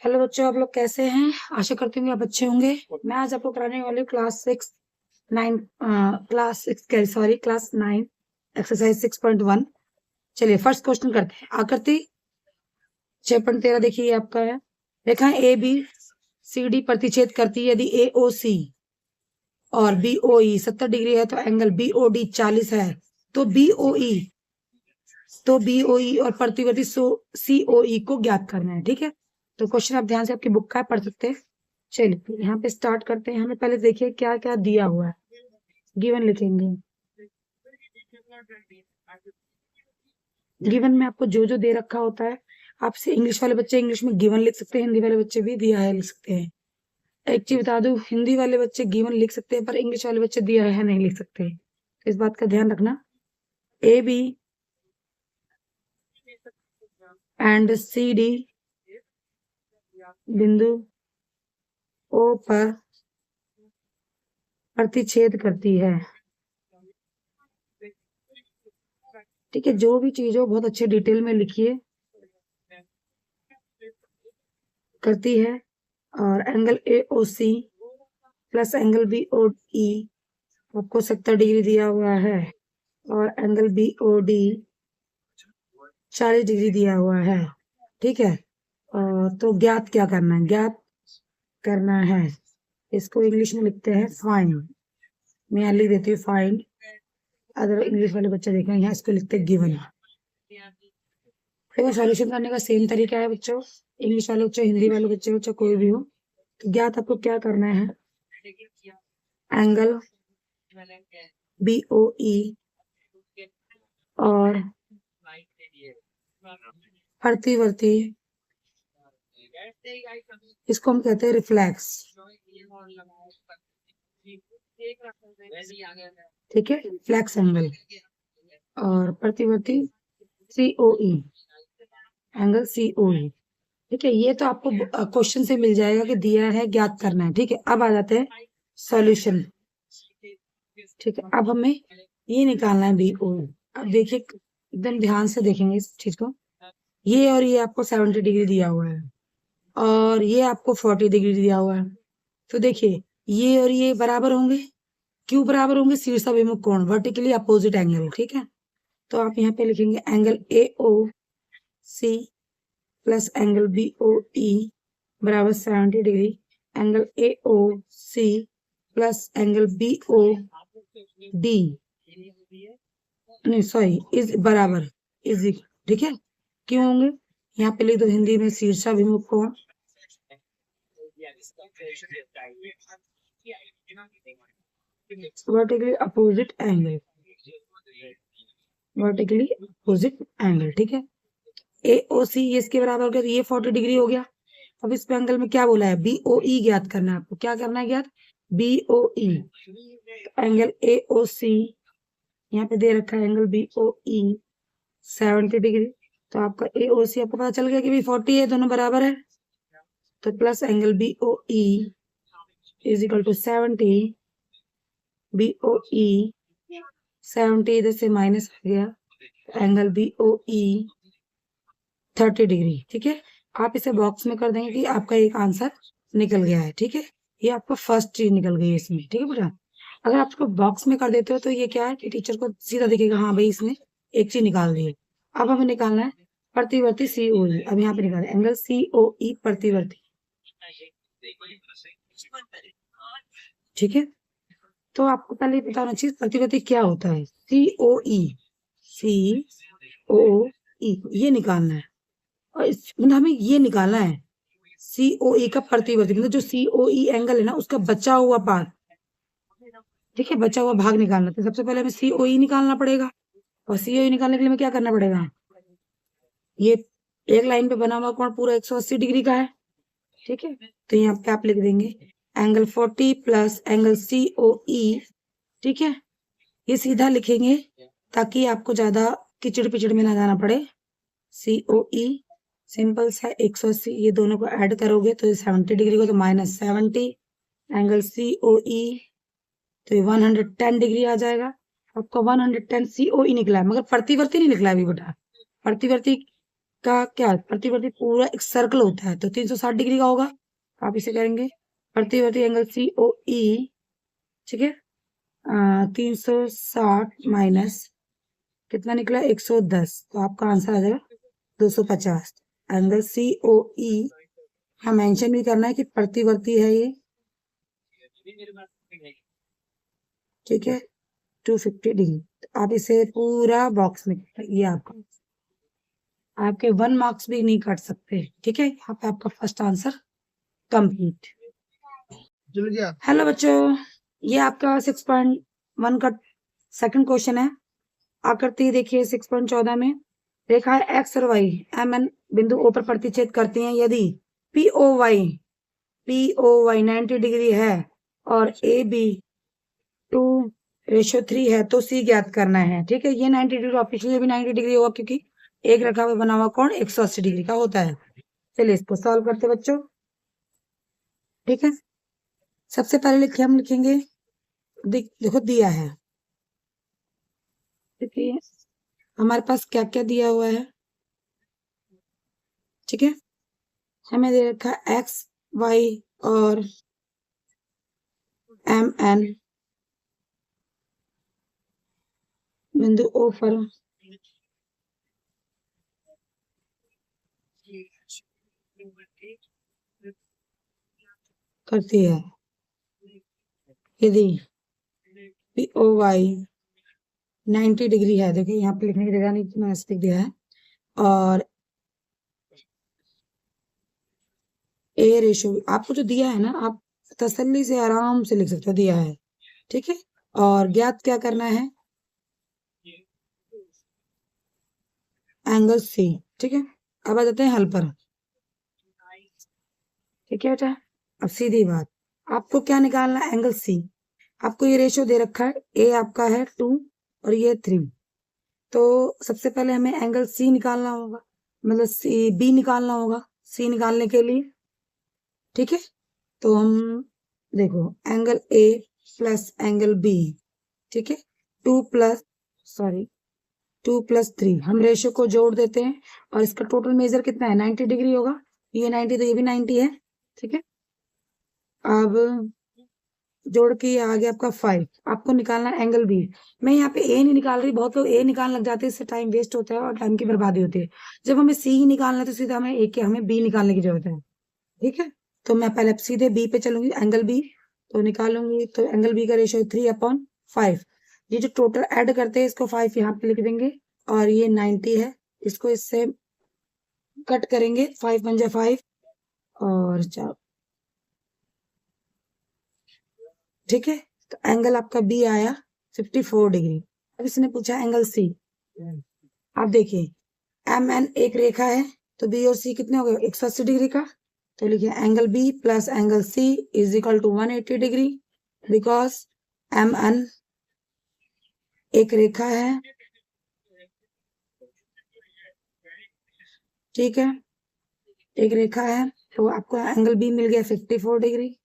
Hello बच्चों, आप लोग कैसे हैं? आशा करती हूँ आप अच्छे होंगे। मैं आज आपको कराने वाली हूँ क्लास 9 एक्सरसाइज 6.1। चलिए फर्स्ट क्वेश्चन करते हैं। आकृति 6.13 देखिए ये आपका है। रेखा ए बी सी डी प्रतिच्छेद करती है। यदि ए ओ सी और बी ओ ई 70 डिग्री है तो एंगल बी ओ डी 40 है। तो बी ओ ई और प्रतिवर्ती सी ओ ई को ज्ञात करना है। ठीक है, तो क्वेश्चन आप ध्यान से आपकी बुक का पढ़ सकते हैं। चलिए यहाँ पे स्टार्ट करते हैं। हमें पहले देखिए क्या क्या दिया हुआ है। गिवन लिखेंगे। गिवन में आपको जो जो दे रखा होता है, आपसे इंग्लिश वाले बच्चे इंग्लिश में गिवन लिख सकते हैं, हिंदी वाले बच्चे भी दिया है लिख सकते हैं। एक चीज बता दूं, हिंदी वाले बच्चे गिवन लिख सकते हैं पर इंग्लिश वाले बच्चे दिया है नहीं लिख सकते। तो इस बात का ध्यान रखना। A B and C D बिंदु ओ पर प्रतिच्छेद करती है। ठीक है, जो भी चीज हो बहुत अच्छे डिटेल में लिखिए। करती है और angle A O C plus angle B O E आपको 70 डिग्री दिया हुआ है और angle B O D 40 degree दिया हुआ है। ठीक है, तो ज्ञात क्या करना है? ज्ञात करना है, इसको इंग्लिश में लिखते हैं फाइंड। मैं यहाँ लिख देती हूँ फाइंड। अगर इंग्लिश वाले बच्चे देखें यहाँ इसको लिखते हैं गिवन। देखो सॉल्यूशन करने का सेम तरीका है बच्चों, इंग्लिश वाले बच्चे हिंदी वाले बच्चे चाहे कोई भी हो। तो ज्ञात आपको क्या करना है? एंगल बी ओ ई और प्रतिवर्ती, इसको हम कहते हैं रिफ्लेक्स। ठीक है, रिफ्लेक्स एंगल और प्रतिवर्ती COE, एंगल COE। ठीक है, ये तो आपको क्वेश्चन से मिल जाएगा कि दिया है, ज्ञात करना है। ठीक है, अब आ जाते हैं सॉल्यूशन। ठीक है, अब हमें ये निकालना है BO। अब देखिए एकदम ध्यान से देखेंगे इस चीज को। ये और ये आपको 70 डिग्री दिया हुआ है और ये आपको 40 डिग्री दिया हुआ है। तो देखिए ये और ये बराबर होंगे। क्यों बराबर होंगे? शीर्षाभिमुख कोण, वर्टिकली अपोजिट एंगल। ठीक है, तो आप यहाँ पे लिखेंगे angle AOC plus angle BOE बराबर 70 degree. Angle AOC plus angle BOD नहीं सॉरी इज बराबर इज। ठीक है, क्यों होंगे? यहाँ पे लिख दो हिंदी में शीर्षाभिमुख कोण vertically opposite angle, vertically opposite angle. ठीक है, AOC ये इसके बराबर हो गया, तो ये 40 डिग्री हो गया। अब इस पे एंगल में क्या बोला है? BOE ज्ञात करना है आपको। क्या करना है ज्ञात? BOE। एंगल AOC यहाँ पे दे रखा है एंगल BOE 70 डिग्री। तो आपका AOC आपको पता चल गया कि भाई 40 है, दोनों बराबर है। तो plus angle BOE is equal to 70। BOE 70 इधर से माइनस आ गया, एंगल BOE 30 डिग्री। ठीक है, आप इसे बॉक्स में कर देंगे कि आपका एक आंसर निकल गया है। ठीक है, ये आपका फर्स्ट चीज निकल गई है इसमें। ठीक है बेटा, अगर आप इसको बॉक्स में कर देते हो तो ये क्या है कि टीचर को सीधा दिखेगा हाँ भाई इसने एक चीज निकाल दी है। अब हमें निकालना है प्रतिवर्ती COE। अब यहाँ पे निकाल एंगल COE प्रतिवर्ती। ठीक है, तो आपको पहले ये बताना चाहिए प्रतिवर्ती क्या होता है। COE ये निकालना है और मतलब हमें ये निकालना है COE का प्रतिवर्ती, मतलब जो COE एंगल है ना उसका बचा हुआ पार्ट। ठीक है, बचा हुआ भाग निकालना। तो सबसे पहले हमें COE निकालना पड़ेगा और COE निकालने के लिए हमें क्या करना पड़ेगा? ये एक लाइन पे बना हुआ कोण पूरा 180 डिग्री का है। ठीक है, तो यहाँ पे आप लिख देंगे एंगल 40 प्लस एंगल COE। ठीक है, ये सीधा लिखेंगे ताकि आपको ज्यादा किचड़ पिचड़ में ना जाना पड़े। COE सिंपल सा 180, ये दोनों को ऐड करोगे तो 70 डिग्री को तो माइनस 70, एंगल COE तो ये 110 डिग्री आ जाएगा। आपका 110 COE निकला है, मगर प्रतिवर्ती नहीं निकला अभी बेटा। प्रतिवर्ती का क्या प्रतिवर्ती पूरा एक सर्कल होता है, तो 360 डिग्री का होगा। आप इसे करेंगे प्रतिवर्ती एंगल COE, ठीक है, 360 माइनस कितना निकला 110, तो आपका आंसर आ जाएगा 250। एंगल COE हाँ मेंशन भी करना है कि प्रतिवर्ती है ये, ठीक है, 250 डिग्री। तो आप इसे पूरा बॉक्स में, ये आपके 1 मार्क्स भी नहीं कट सकते, ठीक है। यहाँ पे आपका फर्स्ट आंसर कंप्लीट। हेलो बच्चों, ये आपका 6.1 का सेकंड क्वेश्चन है। आकृति देखिए 6.14 में रेखा एक्स और वाई MN बिंदु O पर प्रतिच्छेद करती हैं यदि POY 90 डिग्री है और AB 2:3 है तो C ज्ञात करना है, ठीक है। ये 90 डिग्री ऑब्वियसली भी 90 डिग्री होगा क्योंकि एक रेखा में बना हुआ कोण 180 डिग्री का होता है। चलिए इसको सॉल्व करते बच्चों, ठीक है। सबसे पहले हम लिखेंगे, देखो दिया है, देखिए हमारे पास क्या क्या दिया हुआ है, ठीक है। हमें दे रखा एक्स वाई और MN बिंदु O पर करती है यदि POY 90 डिग्री है, देखिए यहाँ पे लिखने की जगह नहीं, मैंने लिख दिया है, और A रेशो आपको जो दिया है ना, आप तसल्ली से आराम से लिख सकते हो, दिया है, ठीक है। और ज्ञात क्या करना है, एंगल C, ठीक है। अब आ जाते हैं हल पर, ठीक है बेटा। अब सीधी बात, आपको क्या निकालना है, एंगल C। आपको ये रेशो दे रखा है, A आपका है 2 और ये 3, तो सबसे पहले हमें एंगल C निकालना होगा, मतलब B निकालना होगा C निकालने के लिए, ठीक है। तो हम देखो angle A plus angle B, ठीक है, 2 प्लस 3 हम रेशो को जोड़ देते हैं और इसका टोटल मेजर कितना है 90 डिग्री होगा, ये 90 तो ये भी 90 है, ठीक है। अब जोड़ के ये आ गया आपका 5, आपको निकालना है एंगल B। मैं यहाँ पे A नहीं निकाल रही, बहुत लोग A निकालने लग जाते हैं, इससे टाइम वेस्ट होता है और टाइम की बर्बादी होती है। जब हमें C ही निकालना है तो सीधा हमें B निकालने की जरूरत है, ठीक है। तो मैं पहले सीधे B पे चलूंगी, एंगल B तो निकालूंगी, तो एंगल B का रेशियो 3/5। ये जो टोटल ऐड करते हैं इसको 5 यहाँ पे लिख देंगे, और ये 90 है, इसको इससे कट करेंगे, 5 1 जा 5 और 4, ठीक है। तो एंगल आपका B आया 54 डिग्री। अब इसने पूछा एंगल C, आप देखिए MN एक रेखा है, तो B और C कितने हो गए 180 डिग्री का, तो लिखिए angle B plus angle C is equal to 180 degree, because MN एक रेखा है, ठीक है, एक रेखा है, तो आपको एंगल B मिल गया 54 degree,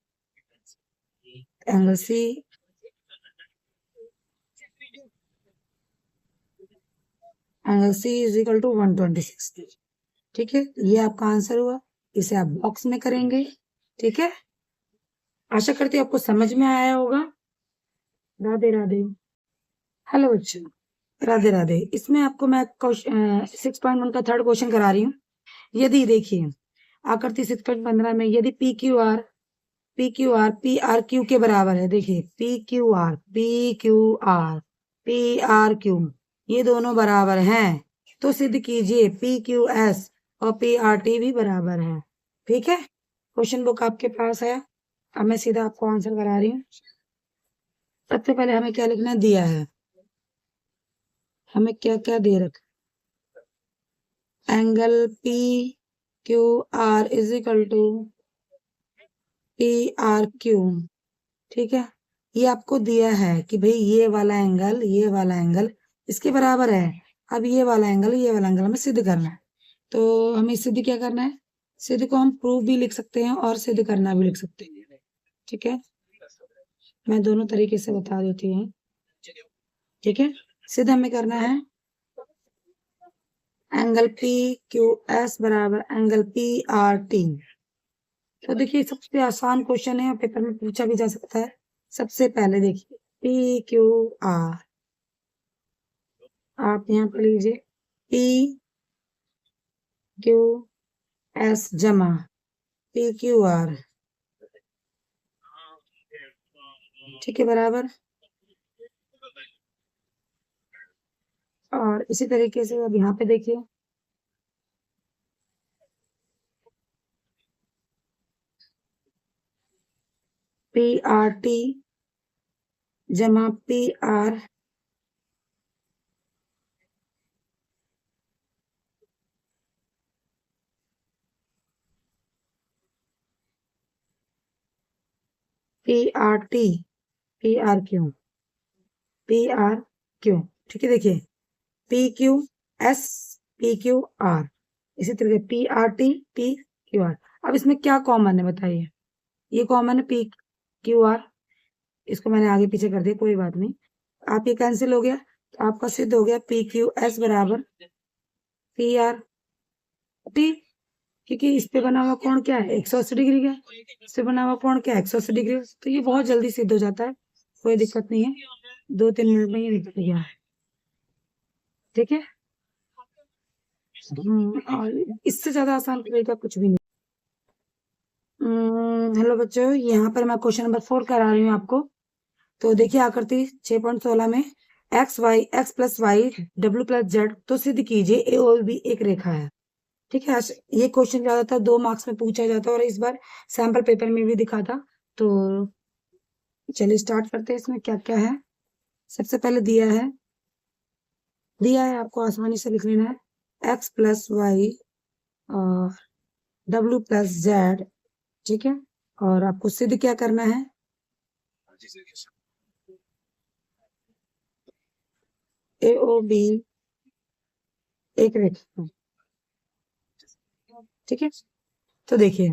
angle C is equal to 126, ठीक है। ये आपका आंसर हुआ, इसे आप बॉक्स में करेंगे, ठीक है। आशा करती हूँ आपको समझ में आया होगा। राधे राधे। हेलो बच्चों, राधे राधे। इसमें आपको मैं 6.1 का थर्ड क्वेश्चन करा रही हूँ। यदि देखिए आकृति 6.15 में यदि पी आर क्यू के बराबर है, देखिए पी आर क्यू ये दोनों बराबर हैं, तो सिद्ध कीजिए PQS और PRT भी बराबर है, ठीक है। क्वेश्चन बुक आपके पास है, अब मैं सीधा आपको आंसर करा रही हूँ। सबसे पहले हमें क्या लिखना दिया है, हमें क्या क्या दे रखा, angle PQR is equal to PRQ, ठीक है। ये आपको दिया है कि भाई ये वाला एंगल इसके बराबर है। अब ये वाला एंगल हमें सिद्ध करना है, तो हमें सिद्ध क्या करना है, सिद्ध को हम प्रूव भी लिख सकते हैं और सिद्ध करना भी लिख सकते हैं, ठीक है। मैं दोनों तरीके से बता देती हूँ, ठीक है। सिद्ध हमें करना है एंगल पी क्यू एस बराबर एंगल पी आर टी। तो देखिए सबसे आसान क्वेश्चन है, पेपर में पूछा भी जा सकता है। सबसे पहले देखिए पी क्यू आर, आप यहाँ पर लीजिए पी क्यू एस जमा पी क्यू आर, ठीक है, बराबर। और इसी तरीके से अब यहाँ पे देखिए पी आर टी जमा P R P R T P R Q P R Q, ठीक है। देखिए P Q S P Q R, इसी तरीके P R T P Q R. अब इसमें क्या कॉमन है बताइए? ये कॉमन है पी क्यू आर, इसको मैंने आगे पीछे कर दिया, कोई बात नहीं। आप ये कैंसिल हो गया तो आपका सिद्ध हो गया पी क्यू एस बराबर पी आर टी, क्योंकि इस पे बना हुआ कोण क्या है 180 डिग्री का, इस पे बना हुआ कोण क्या है 180 डिग्री। तो ये बहुत जल्दी सिद्ध हो जाता है, कोई दिक्कत नहीं है, 2-3 मिनट में ये निकल गया है, ठीक है। और इससे ज्यादा आसान तरीका कुछ भी नहीं। हेलो बच्चों, यहाँ पर मैं क्वेश्चन नंबर 4 करा रही हूँ आपको। तो देखिए आकृति 6.16 में X plus Y W plus Z, तो सिद्ध कीजिए ए और बी एक रेखा है, ठीक है। ये क्वेश्चन ज्यादातर 2 मार्क्स में पूछा जाता है और इस बार सैंपल पेपर में भी दिखा था। तो चलिए स्टार्ट करते हैं, इसमें क्या क्या है। सबसे पहले दिया है आपको आसानी से लिख लेना है एक्स प्लस वाई और डब्ल्यू प्लस जेड, ठीक है। और आपको सिद्ध क्या करना है, ए ओ बी एक रेखा है, ठीक है। तो देखिए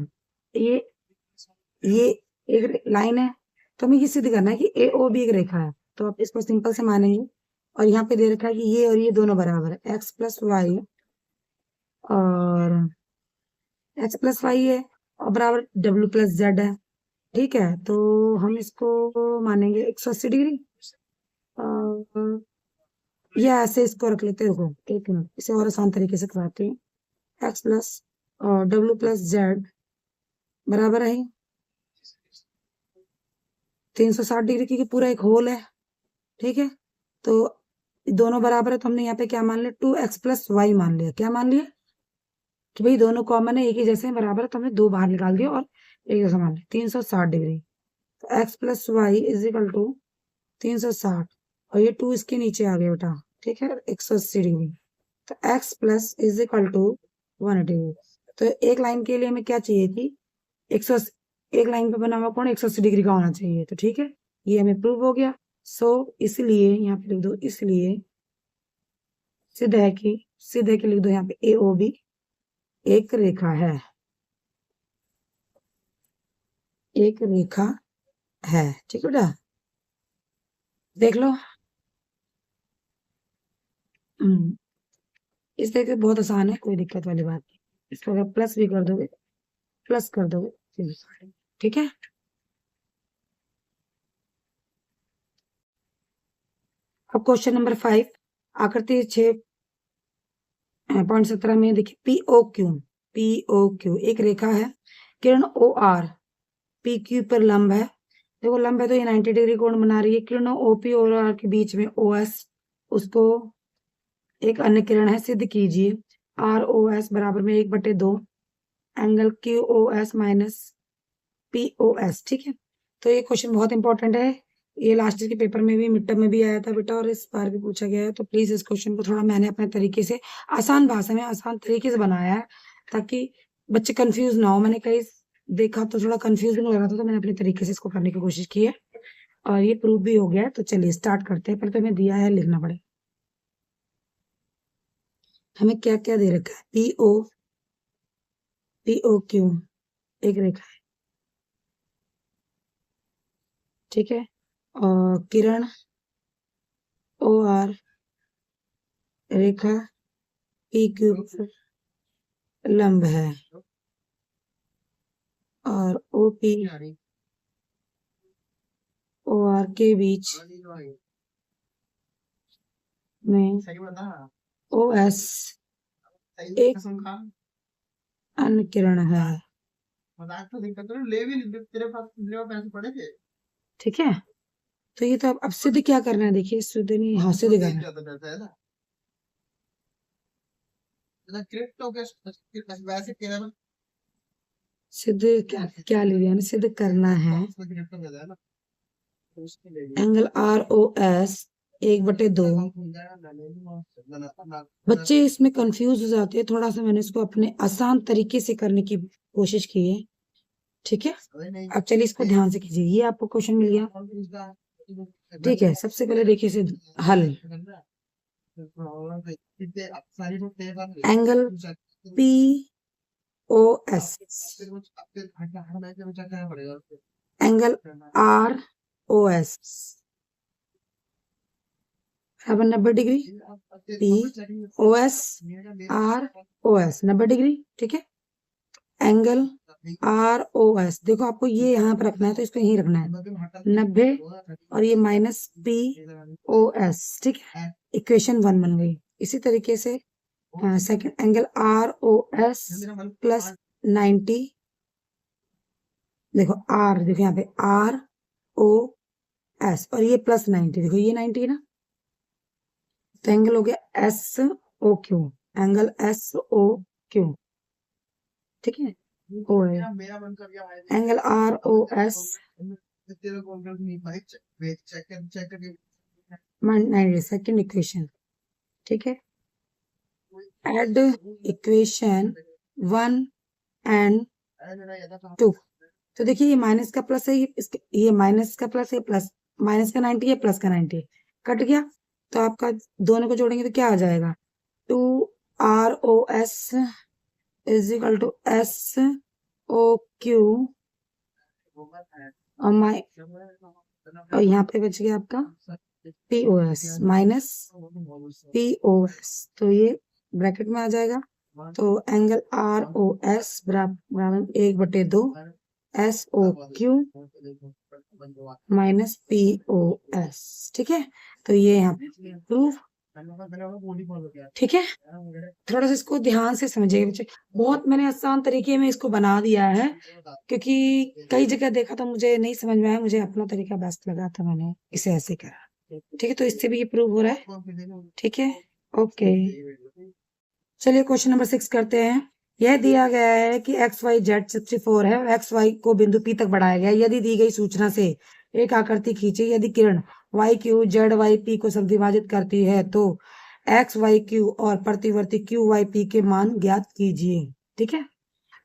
ये ये एक लाइन है, तो हमें ये सिद्ध करना है कि ए ओ बी एक रेखा है। तो आप इसको सिंपल से मानेंगे, और यहाँ पे दे रखा है कि ये और ये दोनों बराबर है, एक्स प्लस वाई और एक्स प्लस वाई है और बराबर डब्ल्यू प्लस जेड है, ठीक है। तो हम इसको मानेंगे 180 डिग्री, और या ऐसे इसको रख लेते हैं। देखो एक मिनट, इसे और आसान तरीके से कराते हैं। एक्स प्लस और डब्ल्यू प्लस जेड बराबर है 360 डिग्री, की पूरा एक होल है, ठीक है। तो दोनों बराबर है, तो हमने यहाँ पे क्या मान लिया 2x प्लस वाई मान लिया। क्या मान लिया कि भाई दोनों कॉमन है, एक ही जैसे बराबर है, तो हमने 2 बाहर निकाल दिया और एक जैसा मान लिया 360 डिग्री। तो X plus Y is equal to 360, और ये 2 इसके नीचे आ गया बेटा, ठीक है, 180 डिग्री। तो x plus is equal to 180 degree. तो एक लाइन के लिए हमें क्या चाहिए कि 180, एक लाइन पे बना हुआ कोण 180 डिग्री का होना चाहिए, तो ठीक है, ये हमें प्रूव हो गया। सो इसलिए यहाँ पे लिख दो, इसलिए सिद्ध है कि लिख दो यहाँ पे ए ओ बी एक रेखा है, एक रेखा है, ठीक है बेटा, देख लो। इस तरह से बहुत आसान है, कोई दिक्कत वाली बात नहीं। इसको अगर प्लस भी कर दोगे, प्लस कर दोगे, ठीक है। अब क्वेश्चन नंबर 5, आकृति 6.17 में देखिए पी ओ क्यू एक रेखा है, किरण ओ आर पी क्यू पर लंब है। देखो लंब है तो ये 90 डिग्री कोण बना रही है। किरणों ओपी और आर के बीच में ओ एस, उसको एक अन्य किरण है, सिद्ध कीजिए आर ओ एस बराबर में 1/2 angle Q O S minus P O S, ठीक है। तो ये क्वेश्चन बहुत इंपॉर्टेंट है, ये लास्ट ईयर के पेपर में भी मिड टर्म में भी आया था बेटा, और इस बार भी पूछा गया है। तो प्लीज इस क्वेश्चन को थोड़ा मैंने अपने तरीके से आसान भाषा में आसान तरीके से बनाया है, ताकि बच्चे कंफ्यूज ना हो। मैंने कहीं देखा तो थोड़ा कंफ्यूजिंग लग रहा था, तो मैंने अपने तरीके से इसको करने की कोशिश की है, और ये प्रूव भी हो गया है। तो चलिए स्टार्ट करते हैं। पहले तो हमें दिया है, लिखना पड़ेगा हमें क्या क्या दे रखा है। पी ओ क्यू एक रेखा है, ठीक है। और किरण ओ आर रेखा पी क्यू पर लंब है और ओ पी ओ आर के बीच में ओ एस एक अन्य किरण है। ठीक है, तो ये तो अब सिद्ध क्या करना है, देखिए सिद्ध नहीं, हाँ सिद्ध करना है। सिद्ध क्या क्या ले लिया, सिद्ध करना है एंगल आर ओ एस 1/2। बच्चे इसमें कंफ्यूज हो जाते हैं थोड़ा सा, मैंने इसको अपने आसान तरीके से करने की कोशिश की है। ठीक है, अब चलिए इसको ध्यान से कीजिए, ये आपको क्वेश्चन मिल गया। ठीक है, सबसे पहले देखिए इसे हल। Angle P O S, angle R O S बराबर 90 degree, P O S R O S 90 degree. ठीक है, एंगल आर ओ एस, देखो आपको ये यहाँ पर रखना है तो इसको यहीं रखना है 90, और ये माइनस पी ओ एस। ठीक है, इक्वेशन 1 बन गई। इसी तरीके से second angle R O S plus 90, देखो आर, देखो यहाँ पे आर ओ एस और ये प्लस 90, देखो ये 90 ना, तो एंगल हो गया S O Q, angle S O Q. ठीक है, ओ है angle R O S 90, second equation. ठीक है, एड इक्वेशन 1 एंड 2। तो देखिए ये माइनस का प्लस है, ये माइनस का प्लस है, प्लस माइनस का 90 है, प्लस का 90 कट गया, तो आपका दोनों को जोड़ेंगे तो क्या आ जाएगा, 2 R O S is equal to S O Q और यहाँ पे बच गया आपका P O S minus P O S, तो ये ब्रैकेट में आ जाएगा। तो एंगल आर ओ एस बराबर 1/2 S O Q minus P O S. ठीक है, तो ये यहाँ पे प्रूफ। ठीक है, थोड़ा सा इसको ध्यान से समझिएगा बच्चे, बहुत मैंने आसान तरीके में इसको बना दिया है, क्योंकि कई जगह देखा था मुझे नहीं समझ में आया, मुझे अपना तरीका बेस्ट लगा था, मैंने इसे ऐसे करा। ठीक है, तो इससे भी ये प्रूव हो रहा है। ठीक है, ओके, चलिए क्वेश्चन नंबर 6 करते हैं। यह दिया गया है कि एक्स वाई जेड 64 है और एक्स वाई को बिंदु पी तक बढ़ाया गया। यदि दी गई सूचना से एक आकृति खींचे, यदि किरण Y Q Z Y P को सबद्विभाजित करती है तो एक्स वाई क्यू और प्रतिवर्ती क्यू वाई पी के मान ज्ञात कीजिए। ठीक है,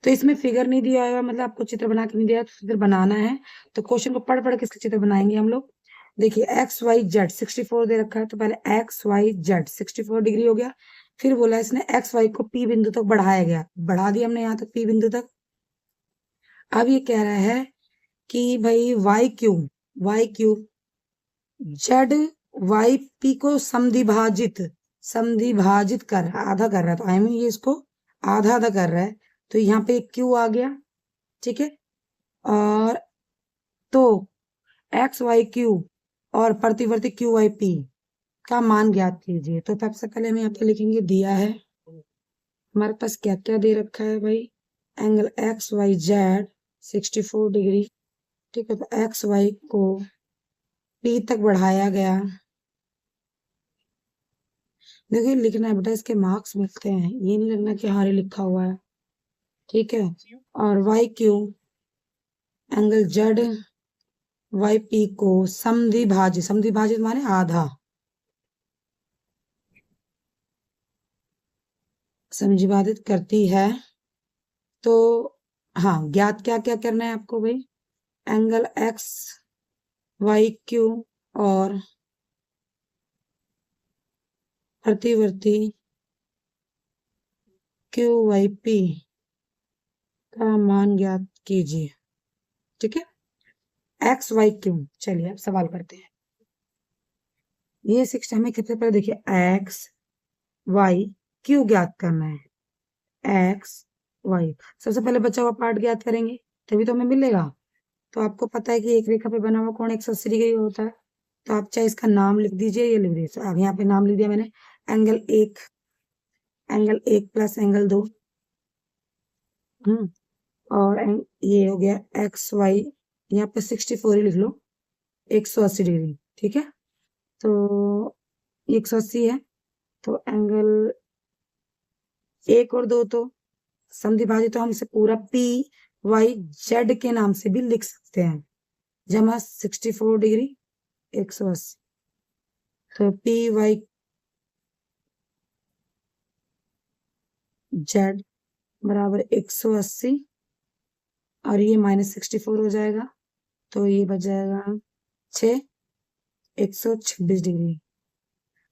तो इसमें फिगर नहीं दिया होगा, मतलब आपको चित्र बना के नहीं दिया, तो चित्र बनाना है। तो क्वेश्चन को पढ़ पढ़ के इसके चित्र बनाएंगे हम लोग। देखिए एक्स वाई जेड 64 दे रखा है, तो पहले एक्स वाई जेड 64 डिग्री हो गया। फिर बोला इसने एक्स वाई को पी बिंदु तक बढ़ाया गया, बढ़ा दिया हमने यहाँ तक पी बिंदु तक। अब ये कह रहा है कि भाई Y Q Z Y P को समद्विभाजित कर रहा है, आधा कर रहा है, तो आई मीन ये इसको आधा आधा कर रहा है, तो यहाँ पे क्यू आ गया। ठीक है, और तो एक्स वाई क्यू और प्रतिवर्ती क्यू वाई पी का मान ज्ञात कीजिए। तो सबसे पहले हम यहाँ पे लिखेंगे, दिया है हमारे पास क्या क्या दे रखा है भाई, angle X Y Z 64 degree. ठीक है, तो एक्स वाई को पी तक बढ़ाया गया। देखिए लिखना है बेटा, इसके मार्क्स मिलते हैं, ये नहीं लगना कि हारे लिखा हुआ है। ठीक है, और Y Q angle Z Y P को समद्विभाजित माने आधा, समद्विभाजित करती है। तो हाँ, ज्ञात क्या क्या करना है आपको भाई, एंगल एक्स वाई क्यू और प्रतिवर्ती क्यू वाई पी का मान ज्ञात कीजिए। ठीक है, एक्स वाई क्यू, चलिए अब सवाल करते हैं। ये 6 हमें सबसे पहले देखिए एक्स वाई क्यू ज्ञात करना है, एक्स वाई। सबसे पहले बचा हुआ पार्ट ज्ञात करेंगे तभी तो हमें मिलेगा। तो आपको पता है कि एक रेखा पे बना हुआ कोण 180 डिग्री होता है, तो आप चाहे इसका नाम लिख दीजिए, ये लिख दीजिए। अब यहाँ पे नाम लिख दिया मैंने, एंगल 1, एंगल 1 प्लस एंगल 2, और ये हो गया एक्स वाई, यहाँ पे 64 ही लिख लो, 180 डिग्री, ठीक है। तो 180 है, तो एंगल 1 और 2 तो समद्विभाजित, तो हम इसे पूरा पी वाई जेड के नाम से भी लिख सकते हैं, जमा 64 डिग्री 180, तो पी वाई जेड बराबर 180 और ये -64 हो जाएगा, तो ये बच जाएगा 6 126 डिग्री।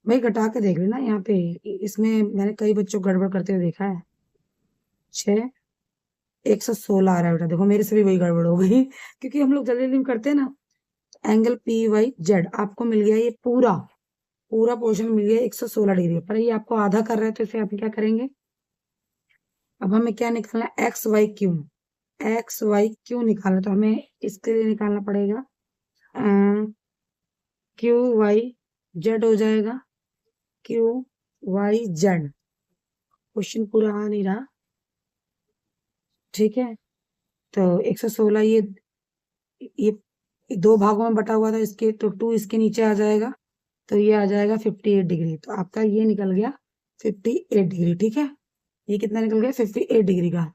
भाई घटा के देख लेना, यहाँ पे इसमें मैंने कई बच्चों को गड़बड़ करते हुए देखा है। 6 116 आ रहा है बेटा, देखो मेरे से भी वही गड़बड़ हो गई क्योंकि हम लोग जल्दी जल्दी में करते हैं ना। एंगल पी वाई जेड आपको मिल गया, ये पूरा पूरा पोर्शन मिल गया 116 डिग्री, पर ये आपको आधा कर रहा है, तो इसे आप क्या करेंगे, अब हमें क्या निकालना है, X Y Q. X Y Q निकालना, तो हमें इसके लिए निकालना पड़ेगा क्यू वाई जेड हो जाएगा, क्यू वाई जेड। क्वेश्चन पूरा आ नहीं रहा, ठीक है। तो 116 ये दो भागों में बटा हुआ था इसके, तो 2 इसके नीचे आ जाएगा, तो ये आ जाएगा 58 डिग्री। तो आपका ये निकल गया 58 डिग्री, ठीक है। ये कितना निकल गया, 58 डिग्री का,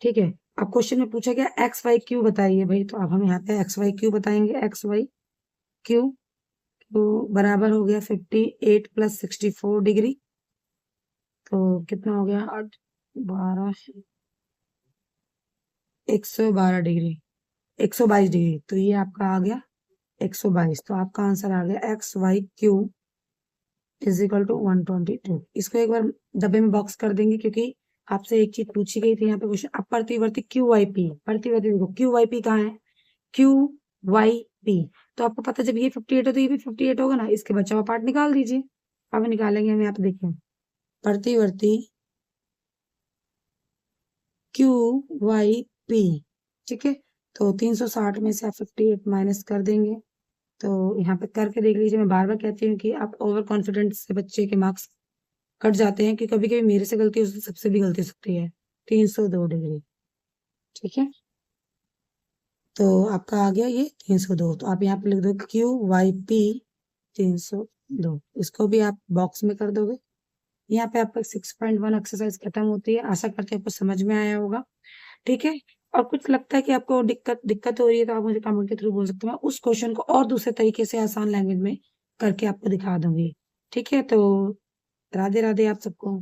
ठीक है। अब क्वेश्चन में पूछा गया एक्स वाई क्यू बताइए भाई, तो अब हम यहाँ पे एक्स वाई क्यू बताएंगे। एक्स वाई क्यू तो बराबर हो गया 58 प्लस 64 डिग्री, तो कितना हो गया 8 12 112 डिग्री 122 डिग्री, तो ये आपका आ गया 122। तो आपका आंसर आ गया X Y Q is equal to 122। इसको एक बार डब्बे में बॉक्स कर देंगे, क्योंकि आपसे एक चीज पूछी गई थी यहाँ पे क्वेश्चन। अब प्रतिवर्ती क्यू वाई पी, प्रतिवर्ती देखो क्यू वाई पी कहाँ है, क्यू वाई पी, तो आपको पता जब ये 58 है तो ये भी 58 होगा ना, इसके बचा हुआ पार्ट निकाल दीजिए। अब निकालेंगे हम, यहाँ पे देखिए, प्रतिवर्ती क्यू वाई पी, ठीक है। तो 360 में से आप 58 माइनस कर देंगे, तो यहाँ पे करके देख लीजिए। मैं बार बार कहती हूँ कि आप ओवर कॉन्फिडेंस से बच्चे के मार्क्स कट जाते हैं, कि कभी कभी मेरे से गलती हो सकती है, सबसे भी गलती हो सकती है। 302 डिग्री, ठीक है। तो आपका आ गया ये 302, तो आप यहाँ पे लिख दो क्यू वाई पी 302, इसको भी आप बॉक्स में कर दोगे। यहाँ पे आपका 6.1 एक्सरसाइज खत्म होती है। आशा करते हैं आपको समझ में आया होगा, ठीक है। और कुछ लगता है कि आपको दिक्कत हो रही है, तो आप मुझे कमेंट के थ्रू बोल सकते हैं, उस क्वेश्चन को और दूसरे तरीके से आसान लैंग्वेज में करके आपको दिखा दूंगी, ठीक है। तो राधे राधे आप सबको।